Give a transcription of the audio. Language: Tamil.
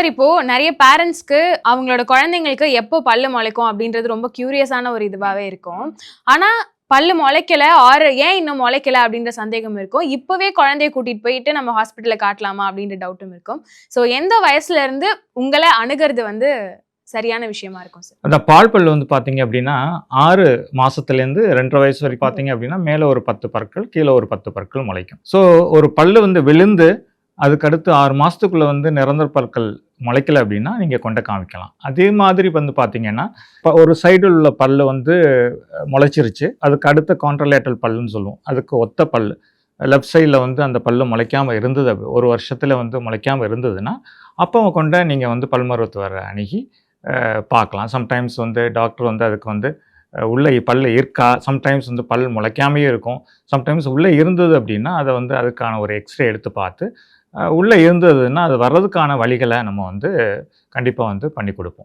இப்போ நெறைய பேரண்ட்ஸ்க்கு அவங்களோட குழந்தைங்களுக்கு எப்போ பல்லு முளைக்கும் அப்படின்றது ரொம்ப கியூரியஸான ஒரு இதுவாவே இருக்கும். ஆனா, பல்லு முளைக்கல ஆர் ஏன் இன்னும் முளைக்கல அப்படின்ற சந்தேகம் இருக்கும். இப்பவே குழந்தைய கூட்டிட்டு போயிட்டு நம்ம ஹாஸ்பிட்டல்ல காட்டலாமா அப்படின்ற டவுட்டும் இருக்கும். ஸோ எந்த வயசுல இருந்து உங்கள அணுகுறது வந்து சரியான விஷயமா இருக்கும் சார்? அந்த பால் பல்லு வந்து பார்த்தீங்க அப்படின்னா, 6 மாசத்துலேருந்து 2 1/2 வயசு வரைக்கும் பார்த்தீங்க அப்படின்னா, மேல ஒரு 10 பற்கள், கீழ ஒரு 10 பற்கள் முளைக்கும். ஸோ ஒரு பல்லு வந்து விழுந்து, அதுக்கடுத்து 6 மாசத்துக்குள்ள வந்து நிரந்தர பற்கள் முளைக்கல அப்படின்னா, நீங்க கொண்டு காமிக்கலாம். அதே மாதிரி வந்து பார்த்தீங்கன்னா, ஒரு சைடுல உள்ள பல்லு வந்து முளைச்சிருச்சு. அதுக்கு அடுத்த கான்ட்ரலேட்டரல் பல்லுன்னு சொல்லுவோம். அதுக்கு ஒத்த பல்லு. லெஃப்ட் சைட்ல வந்து அந்த பல்லு முளைக்காம இருந்தது. 1 வருஷத்துல வந்து முளைக்காம இருந்ததுன்னா, அப்போ கொண்டு நீங்க வந்து பல் மருத்துவரை அணுகி பார்க்கலாம். சம்டைம்ஸ் வந்து டாக்டர் வந்து அதுக்கு வந்து உள்ள பல்லு இருக்கா? சம்டைம்ஸ் வந்து பல் முளைக்காமயே இருக்கும். சம்டைம்ஸ் உள்ள இருந்தது அப்படின்னா, அத வந்து அதுக்கான ஒரு எக்ஸ்ரே எடுத்து பார்த்து, உள்ள இருந்ததுன்னா, அது வர்றதுக்கான வழிகள நம்ம வந்து கண்டிப்பா வந்து பண்ணி குடுப்போம்.